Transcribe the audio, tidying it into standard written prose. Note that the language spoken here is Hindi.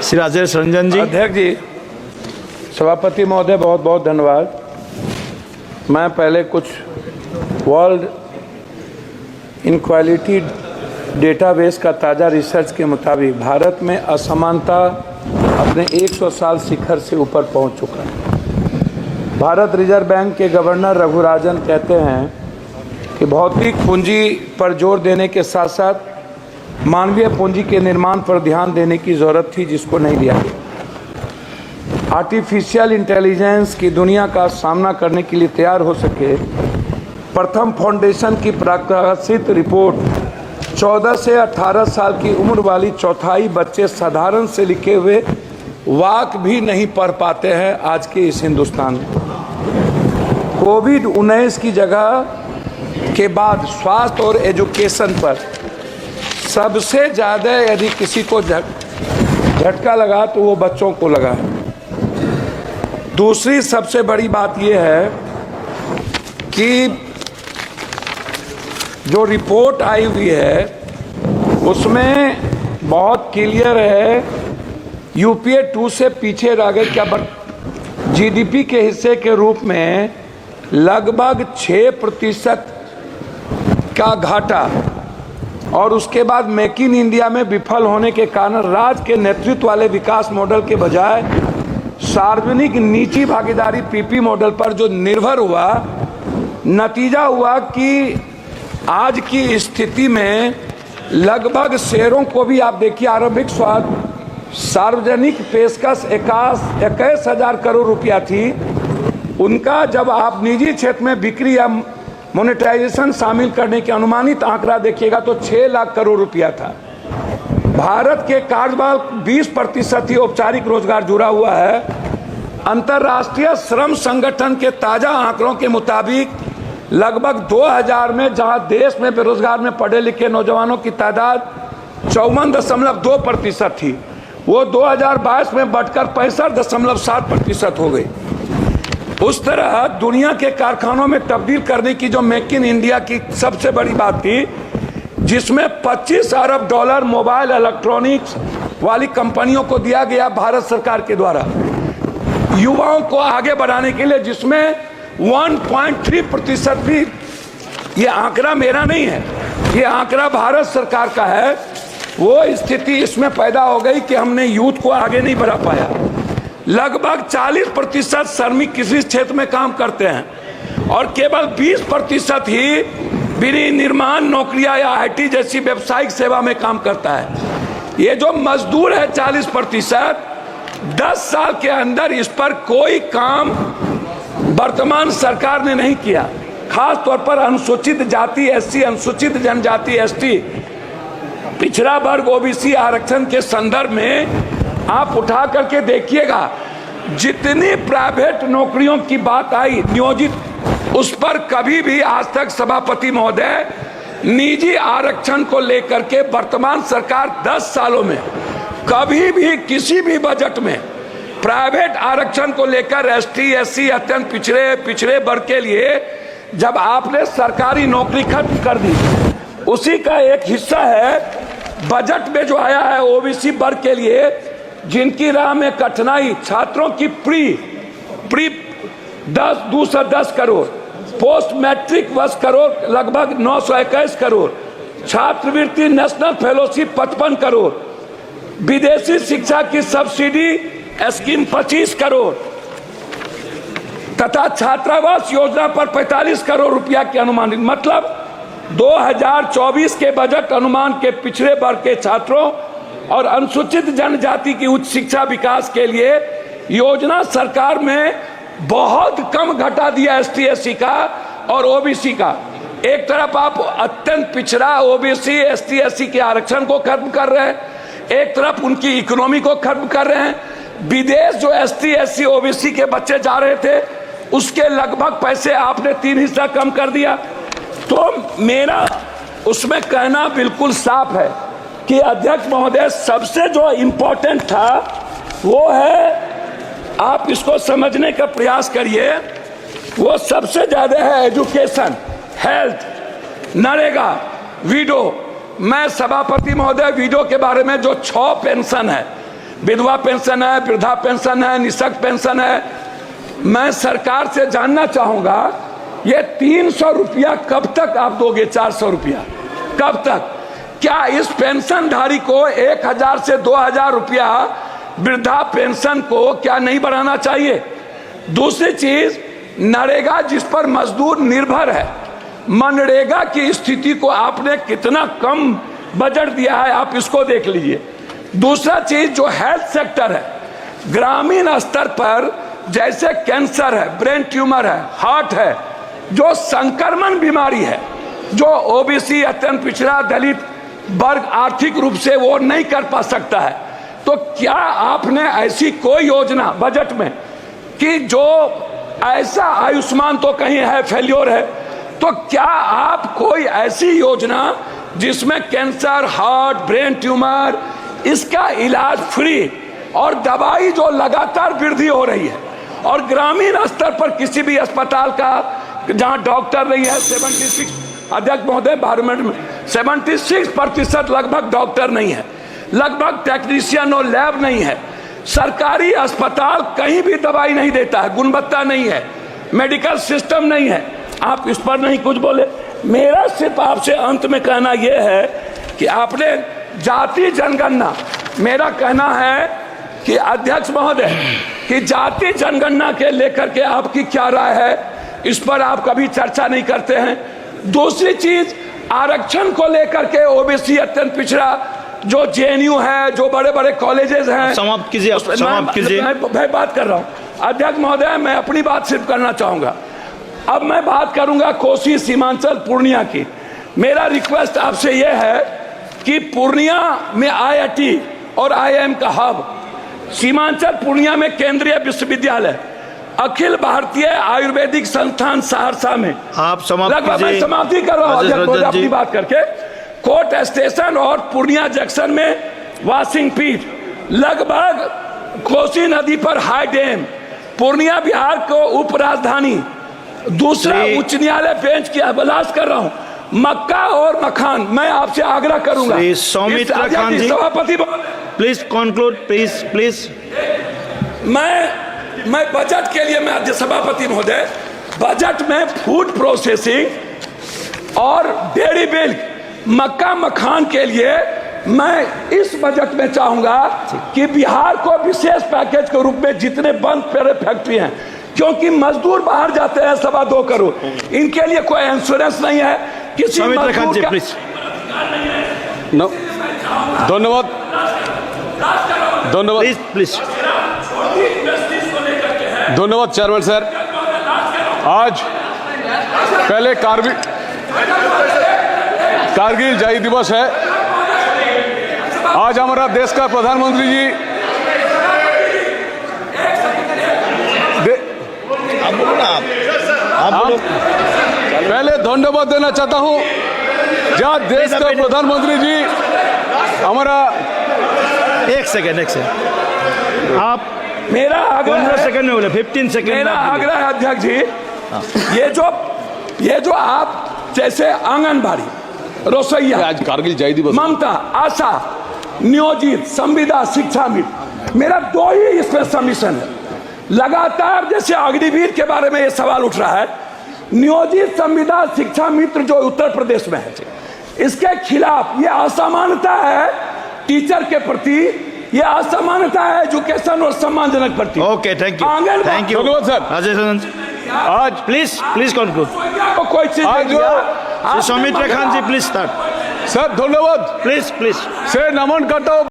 श्री राजेश रंजन जी। अध्यक्ष जी, सभापति महोदय बहुत बहुत धन्यवाद। मैं पहले कुछ वर्ल्ड इनक्वालिटी डेटाबेस का ताज़ा रिसर्च के मुताबिक भारत में असमानता अपने 100 साल शिखर से ऊपर पहुंच चुका है। भारत रिजर्व बैंक के गवर्नर रघुराजन कहते हैं कि भौतिक पूंजी पर जोर देने के साथ साथ मानवीय पूंजी के निर्माण पर ध्यान देने की ज़रूरत थी, जिसको नहीं दिया गया। आर्टिफिशियल इंटेलिजेंस की दुनिया का सामना करने के लिए तैयार हो सके, प्रथम फाउंडेशन की प्रकाशित रिपोर्ट 14 से 18 साल की उम्र वाली चौथाई बच्चे साधारण से लिखे हुए वाक भी नहीं पढ़ पाते हैं आज के इस हिंदुस्तान में। कोविड-19 की जगह के बाद स्वास्थ्य और एजुकेशन पर सबसे ज़्यादा यदि किसी को झटका लगा तो वो बच्चों को लगा है। दूसरी सबसे बड़ी बात ये है कि जो रिपोर्ट आई हुई है उसमें बहुत क्लियर है, यूपीए 2 से पीछे रह गए क्या, बट जीडीपी के हिस्से के रूप में लगभग 6% का घाटा, और उसके बाद मेक इन इंडिया में विफल होने के कारण राज्य के नेतृत्व वाले विकास मॉडल के बजाय सार्वजनिक निजी भागीदारी पीपी मॉडल पर जो निर्भर हुआ, नतीजा हुआ कि आज की स्थिति में लगभग शेयरों को भी आप देखिए, आरंभिक सार्वजनिक पेशकश 21,000 करोड़ रुपया थी, उनका जब आप निजी क्षेत्र में बिक्री या मोनेटाइजेशन शामिल करने के अनुमानित आंकड़ा देखिएगा तो 6 लाख करोड़ रुपया था। भारत के कार्यबल 20% ही औपचारिक रोजगार जुड़ा हुआ है। अंतर्राष्ट्रीय श्रम संगठन के ताजा आंकड़ों के मुताबिक लगभग 2000 में जहां देश में बेरोजगार में पढ़े लिखे नौजवानों की तादाद 54.2% थी, वो 2022 में बढ़कर 65.7% हो गई। उस तरह दुनिया के कारखानों में तब्दील करने की जो मेक इन इंडिया की सबसे बड़ी बात थी, जिसमें 25 अरब डॉलर मोबाइल इलेक्ट्रॉनिक्स वाली कंपनियों को दिया गया भारत सरकार के द्वारा युवाओं को आगे बढ़ाने के लिए, जिसमें 1.3% भी, ये आंकड़ा मेरा नहीं है, ये आंकड़ा भारत सरकार का है, वो स्थिति इसमें पैदा हो गई कि हमने यूथ को आगे नहीं बढ़ा पाया। लगभग 40% श्रमिक किसी क्षेत्र में काम करते हैं और केवल 20% ही विनिर्माण नौकरियां या आईटी जैसी व्यावसायिक सेवा में काम करता है। ये जो मजदूर है 40%, 10 साल के अंदर इस पर कोई काम वर्तमान सरकार ने नहीं किया। खास तौर पर अनुसूचित जाति एससी, अनुसूचित जनजाति एसटी, पिछड़ा वर्ग ओबीसी आरक्षण के संदर्भ में आप उठा करके देखिएगा, जितनी प्राइवेट नौकरियों की बात आई नियोजित, उस पर कभी भी आज तक सभापति महोदय निजी आरक्षण को लेकर के वर्तमान सरकार 10 सालों में कभी भी किसी भी बजट में प्राइवेट आरक्षण को लेकर एसटी एससी अत्यंत पिछड़े वर्ग के लिए जब आपने सरकारी नौकरी खत्म कर दी, उसी का एक हिस्सा है बजट में जो आया है ओबीसी वर्ग के लिए, जिनकी राह में कठिनाई, छात्रों की pre 210 crore, post matric 10 crore, लगभग 921 करोड़, छात्रवृत्ति नेशनल फेलोशिप 55 करोड़, विदेशी शिक्षा की सब्सिडी स्कीम 25 करोड़ तथा छात्रावास योजना पर 45 करोड़ रुपया की अनुमानित, मतलब 2024 के बजट अनुमान के पिछड़े वर्ग के छात्रों और अनुसूचित जनजाति की उच्च शिक्षा विकास के लिए योजना सरकार में बहुत कम घटा दिया एसटी एससी का और ओबीसी का। एक तरफ आप अत्यंत पिछड़ा ओबीसी एसटी एससी के आरक्षण को खत्म कर रहे हैं, एक तरफ उनकी इकोनॉमी को खत्म कर रहे हैं। विदेश जो एसटी एससी ओबीसी के बच्चे जा रहे थे उसके लगभग पैसे आपने 3 हिस्सा कम कर दिया। तो मेरा उसमें कहना बिल्कुल साफ है कि अध्यक्ष महोदय, सबसे जो इम्पोर्टेंट था वो है, आप इसको समझने का प्रयास करिए, वो सबसे ज्यादा है एजुकेशन, हेल्थ, नरेगा, विडो। मैं सभापति महोदय विडो के बारे में जो 6 पेंशन है विधवा पेंशन है, वृद्धा पेंशन है, निःशक्त पेंशन है। मैं सरकार से जानना चाहूंगा ये 300 रुपया कब तक आप दोगे? 400 रुपया कब तक? क्या इस पेंशनधारी को 1000 से 2000 रुपया वृद्धा पेंशन को क्या नहीं बढ़ाना चाहिए? दूसरी चीज, नरेगा जिस पर मजदूर निर्भर है, मनरेगा की स्थिति को आपने कितना कम बजट दिया है, आप इसको देख लीजिए। दूसरा चीज जो हेल्थ सेक्टर है, ग्रामीण स्तर पर जैसे कैंसर है, ब्रेन ट्यूमर है, हार्ट है, जो संक्रमण बीमारी है, जो ओबीसी, अत्यंत पिछड़ा, दलित वर्ग आर्थिक रूप से वो नहीं कर पा सकता है, तो क्या आपने ऐसी कोई योजना बजट में कि जो ऐसा, आयुष्मान तो कहीं है फेल्योर है, तो क्या आप कोई ऐसी योजना जिसमें कैंसर, हार्ट, ब्रेन ट्यूमर, इसका इलाज फ्री और दवाई जो लगातार वृद्धि हो रही है, और ग्रामीण स्तर पर किसी भी अस्पताल का जहां डॉक्टर नहीं है, 76 अध्यक्ष महोदय 12 मिनट में 76% लगभग डॉक्टर नहीं है, लगभग टेक्नीशियन और लैब नहीं है, सरकारी अस्पताल कहीं भी दवाई नहीं देता है, गुणवत्ता नहीं है, मेडिकल सिस्टम नहीं है, आप इस पर नहीं कुछ बोले। मेरा सिर्फ आपसे अंत में कहना यह है कि आपने जाति जनगणना, मेरा कहना है कि अध्यक्ष महोदय कि जाति जनगणना के लेकर के आपकी क्या राय है, इस पर आप कभी चर्चा नहीं करते हैं। दूसरी चीज, आरक्षण को लेकर के ओबीसी, अत्यंत पिछड़ा, जो जेएनयू है, जो बड़े बड़े कॉलेजेस हैं, समाप्त कीजिए, समाप्त कीजिए। मैं बात कर रहा हूं अध्यक्ष महोदय, मैं अपनी बात सिर्फ करना चाहूंगा। अब मैं बात करूंगा कोसी, सीमांचल, पूर्णिया की। मेरा रिक्वेस्ट आपसे यह है कि पूर्णिया में IIT और IIM का हब, सीमांचल पूर्णिया में केंद्रीय विश्वविद्यालय, अखिल भारतीय आयुर्वेदिक संस्थान सहरसा में, आप लगभग समाप्ति कर रहा हूं अपनी बात करके, कोर्ट स्टेशन और पूर्णिया जंक्शन में वाशिंग पीठ, लगभग कोसी नदी पर हाई डैम, पूर्णिया बिहार को उप राजधानी, दूसरा उच्च न्यायालय बेंच की अभिलाष कर रहा हूं, मक्का और मखान। मैं आपसे आग्रह करूंगा सौमित्र खान जी, सभापति प्लीज कंक्लूड, प्लीज। मैं बजट के लिए, मैं सभापति महोदय, बजट में फूड प्रोसेसिंग और डेयरी मिल्क, मक्का मखान के लिए मैं इस बजट में चाहूंगा कि बिहार को विशेष पैकेज के रूप में जितने बंद पड़े फैक्ट्री हैं, क्योंकि मजदूर बाहर जाते हैं 2.25 करोड़, इनके लिए कोई इंश्योरेंस नहीं है, किसी मजदूर का। धन्यवाद, प्लीज। धन्यवाद चेयरमैन सर। आज पहले कारगिल जय दिवस है। आज हमारा देश का प्रधानमंत्री जी आप पहले धन्यवाद देना चाहता हूं, जहां देश का प्रधानमंत्री जी हमारा 1 सेकंड आप मेरा आग्रह 15 सेकंड में बोले, 15 सेकंड। मेरा आग्रह है अध्यक्ष जी, ये जो आप जैसे आंगनबाड़ी, रसोईया, आज कारगिल जय दिवस, ममता, आशा, नियोजित, संविदा, शिक्षा मित्र, मेरा 2 ही इसमें सबमिशन है। लगातार जैसे अग्निवीर के बारे में ये सवाल उठ रहा है, नियोजित, संविदा, शिक्षा मित्र जो उत्तर प्रदेश में है, इसके खिलाफ ये असमानता है टीचर के प्रति, ये असमानता है एजुकेशन और सम्मानजनक प्रति। Okay, thank you. धन्यवाद सर। आज प्लीज कंक्लूड। कोई चीज सौमित्र खान जी प्लीज स्टार्ट। सर धन्यवाद, प्लीज से नमन करता हूं।